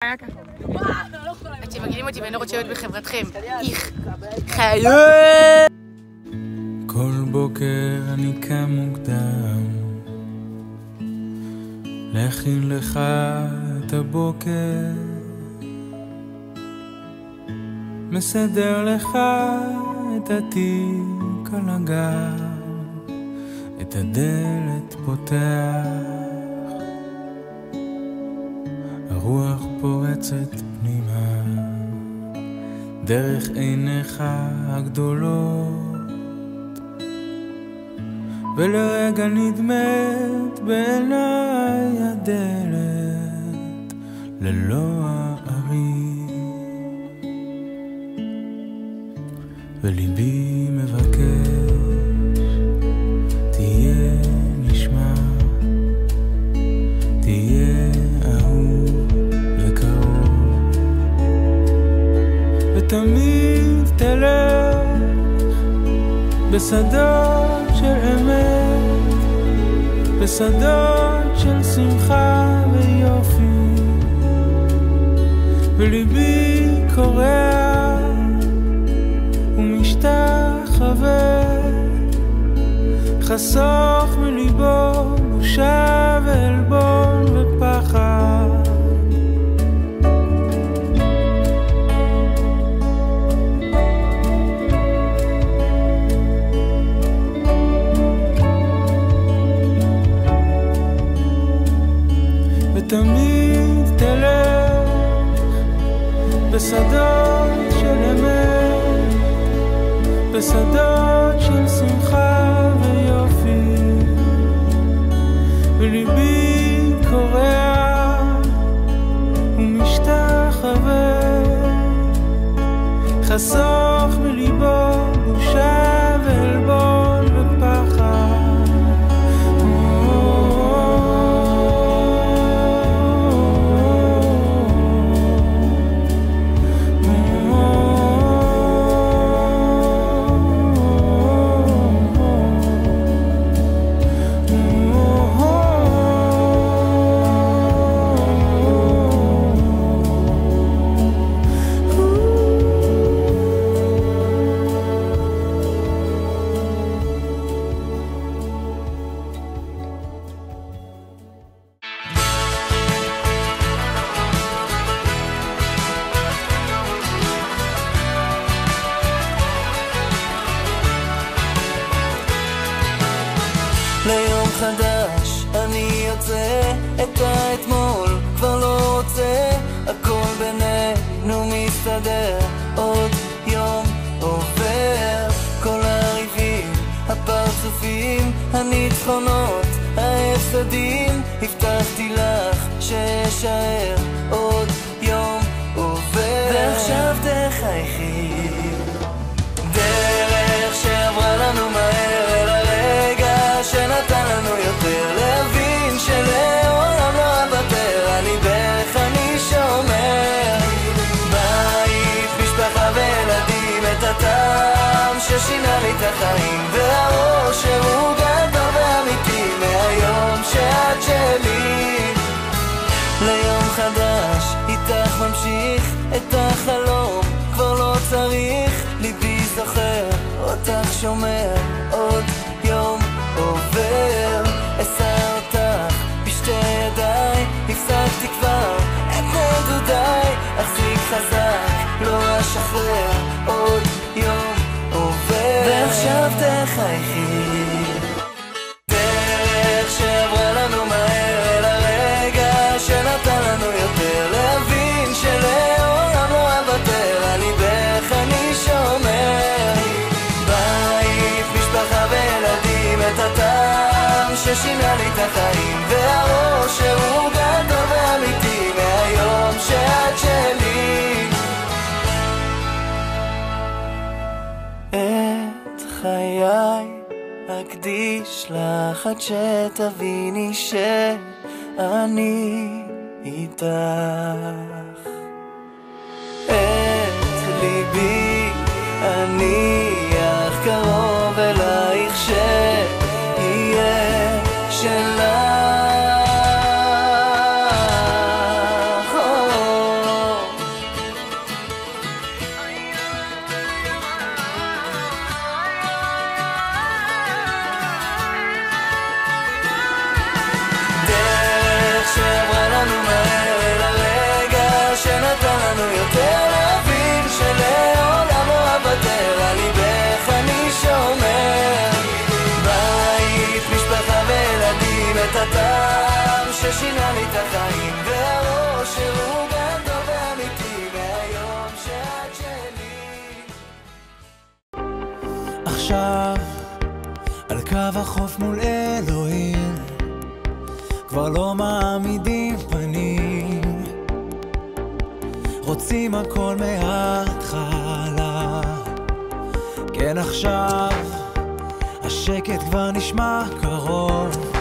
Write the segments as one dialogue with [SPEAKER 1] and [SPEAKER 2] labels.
[SPEAKER 1] עד שמגלים אותי ואני לא רוצה להיות בחברתכם. איך חיי.
[SPEAKER 2] כל בוקר אני קם מוקדם להכין לך את הבוקר, מסדר לך את התיק על הגב, את הדלת פותח, הרוח פורצת פנימה דרך עיניך הגדולות, ולרגע נדמת בעיניי הדלת ללא הערים, וליבי מבקש תהיה נשמע, תהיה אהוב וקרוב, ותמיד תלך בשדות של אמת, בשדות של שמחה ויופי, וליבי קורע ומשתחווה, חסוך מליבו בושה ועלבון ופחד, ותמיד תלך בשדות של אמת, בשדות של שמחה ויופי, וליבי קורע ומשתחווה, חסוך מליבו בושה ועלבון ופחד.
[SPEAKER 3] ליום חדש אני יוצא, את האתמול כבר לא רוצה, הכל בינינו מסתדר, עוד יום עובר, כל הריבים, הפרצופים, הניצחונות, ההפסדים, הבטחתי לך שאשאר, עוד יום עובר, ועכשיו תחייכי, דרך שעברה לנו מהר אל הרגע שנתן לנו יותר, להבין שלעולם לא אוותר, אני בערך אני שומר, בית, משפחה וילדים, את הטעם ששינה לי את החיים, והאושר הוא גדול ואמיתי, מהיום שאת שלי, ליום חדש איתך ממשיך את החלום, כבר לא צריך, ליבי זוכר אותך שומר, עוד יום עובר, אשא אותך בשתי ידיי, הפסקתי כבר את נדודיי, אחזיק חזק, לא אשחרר, עוד יום עובר, ועכשיו תחייכי, דרך שעברה לנו מהר אל הרגע שנתן לנו יותר, להבין שלעולם לא אוותר, אני בערך אני שומר, בית, משפחה וילדים, את הטעם ששינה לי את החיים, והאושר הוא גדול ואמיתי, מהיום שאת שלי, את חיי אקדיש לך עד שתביני שאני איתך, את ליבי אני אך קרוב אלייך שיהיה שלך, עכשיו על קו החוף מול אלוהים, כבר לא מעמידים פנים, רוצים הכל מההתחלה. כן עכשיו השקט כבר נשמע קרוב,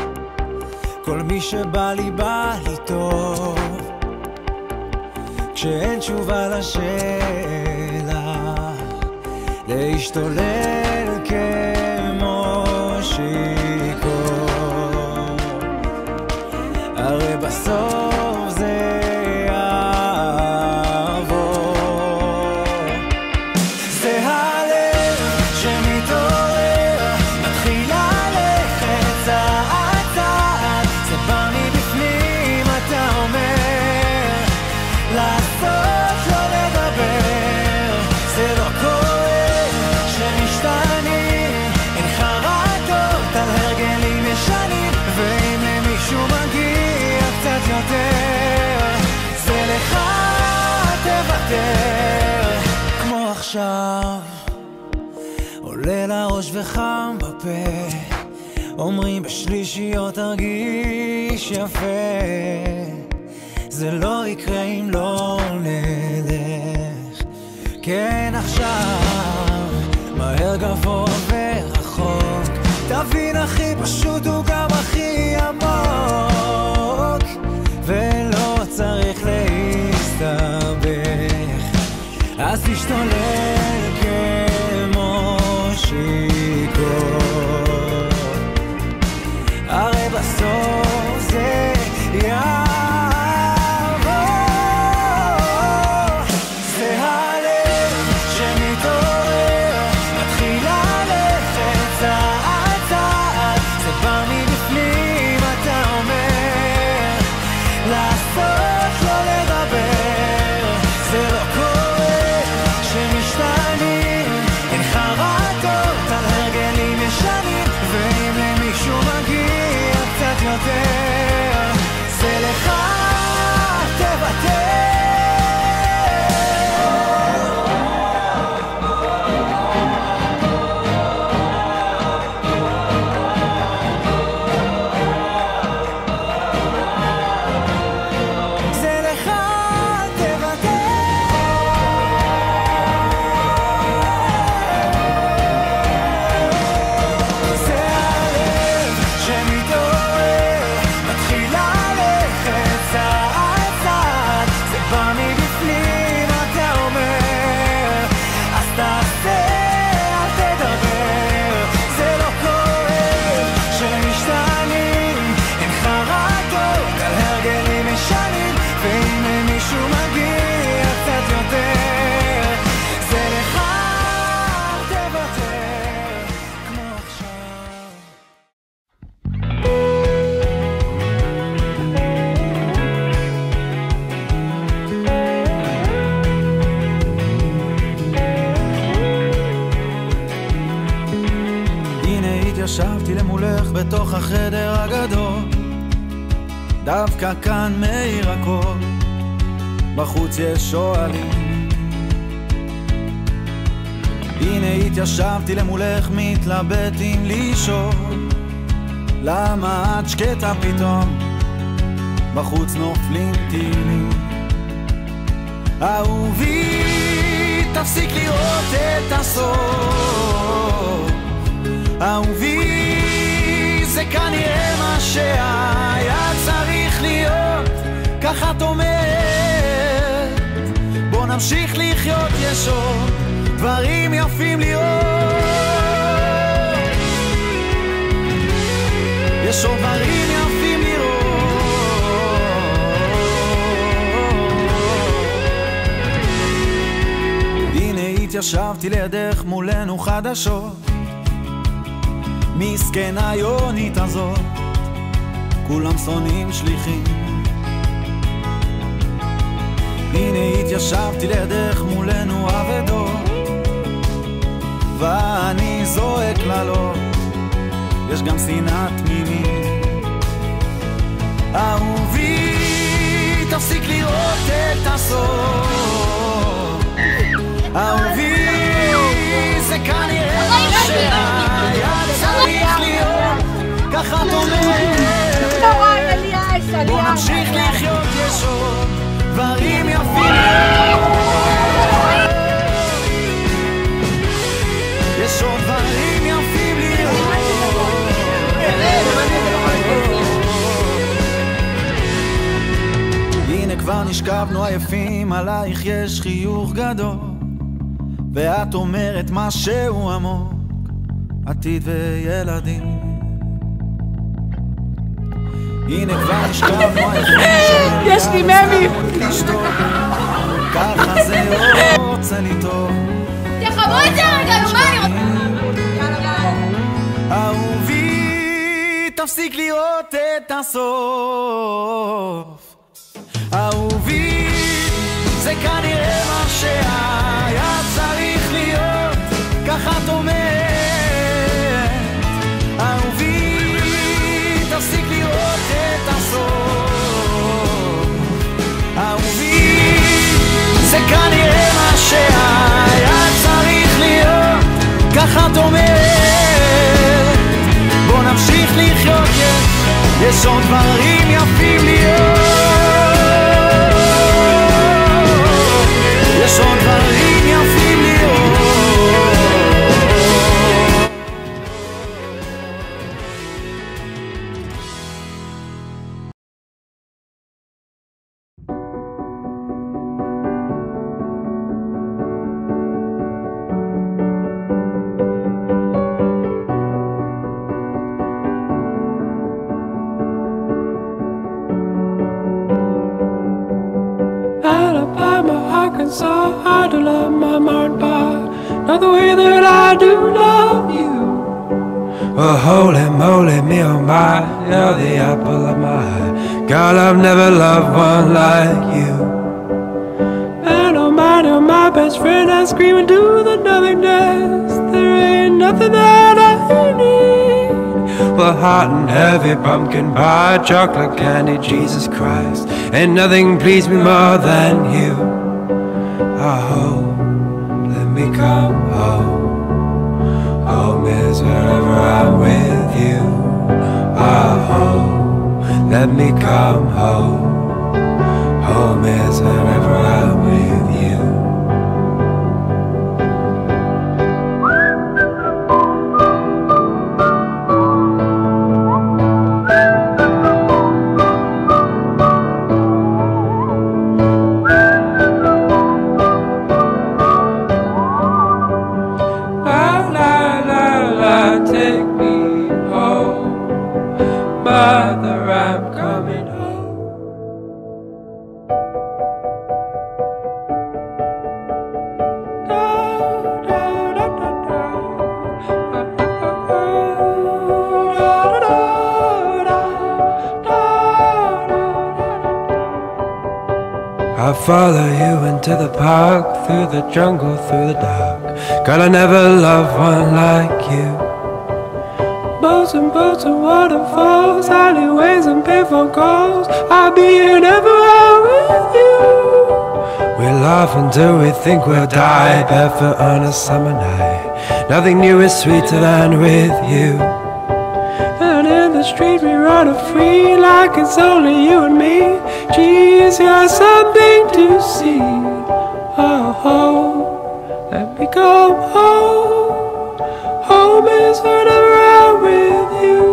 [SPEAKER 3] כל מי שבא לי בא לי טוב, כשאין תשובה לשאלה, להשתולל כמו שיכור, הרי בסוף זה יעבור. זה הלב שמתעורר, מתחיל ללכת צעד צעד, זה בא מבפנים, אתה אומר לעשות לא לדבר, זה לא קורה שמשתנים, אין חרטות על הרגלים ישנים, ואם למישהו מגיע קצת יותר, זה לך תוותר. כמו עכשיו עולה לראש וחם בפה, אומרים בשלישיות תרגיש יפה, זה לא יקרה אם לא נלך. כן עכשיו מהר גבוה ורחוק, תבין הכי פשוט הוא גם הכי עמוק, ולא צריך להסתבך, אז תשתולל כמו שיכור, הרי בסוף זה יעבור. זה הלב שמתעורר, מתחיל ללכת צעד צעד, זה בא מבפנים, אתה אומר לעשות לא לדבר, זה לא קורה שמשתנים, אין חרטות על הרגלים ישנים, ואם למישהו מגיע קצת יותר, זה לך תוותר. זה לך תוותר. זה הלב שמתעורר, מתחיל ללכת צעד צעד, זה בא מבפנים, אתה אומר אז תעשה אל תדבר, זה לא קורה שמשתנים, אין חרטות על הרגלים ישנים, ואם למישהו מגיע קצת יותר, זה לך תוותר. כמו עכשיו הנה התיישבתי למולך בתוך החדר הגדול, דווקא כאן מאיר הכל, בחוץ יש שואלים. הנה התיישבתי למולך מתלבט אם לשאול, למה את שקטה פתאום, בחוץ נופלים טילים. אהובי תפסיק לראות את הסוף, אהובי זה כנראה מה שהיה צריך להיות, ככה את אומרת, בוא נמשיך לחיות, יש עוד דברים יפים לראות, יש עוד דברים יפים לראות. הנה התיישבתי לידך מולנו חדשות, מסכן היונית הזאת, כולם שונאים שליחים. הנה התיישבתי לידך מולנו אבדות, ואני זועק קללות, יש גם שנאת מינים. אהובי תפסיק לראות את הסוף, אהובי זה כנראה מה
[SPEAKER 4] עייפים, עלייך יש חיוך גדול, ואת אומרת משהו עמוק, עתיד וילדים. הנה כבר נשכבנו עייפים,
[SPEAKER 1] יש לי ממים.
[SPEAKER 4] ככה זה רוצה לי טוב.
[SPEAKER 1] תחברו את זה רגע, נו מה אני רוצה?
[SPEAKER 4] אהובי, תפסיק לראות את הסוף. אהובי, זה כנראה מה שהיה צריך להיות, ככה את אומרת. אהובי, תפסיק לראות את הסוף. אהובי, זה כנראה מה שהיה צריך להיות, ככה את אומרת. בוא נמשיך לחיות, יש עוד דברים יפים להיות, יש עוד דברים יפים להיות.
[SPEAKER 2] So hard to love my mind, but not the way that I do love you. Well, holy moly, me oh my, you're the apple of my eye. Girl, I've never loved one like you. And oh my best friend, I scream into the nothingness. There ain't nothing that I need. Well, hot and heavy pumpkin pie, chocolate candy, Jesus Christ, ain't nothing please me more than you. Oh, let me come home. Home is wherever I'm with you. Oh, let me come home. Home is wherever I'm with you. I'll follow you into the park, through the jungle, through the dark. Girl, I never loved one like you. Boats and waterfalls, alleyways and payphone calls, I'll be here never out with you. We laugh until we think we'll die, barefoot on a summer night. Nothing new is sweeter than with you. And in the street we run free, like it's only you and me. Geez, you're something to see. Oh, let me go home. Home is whenever I'm with you.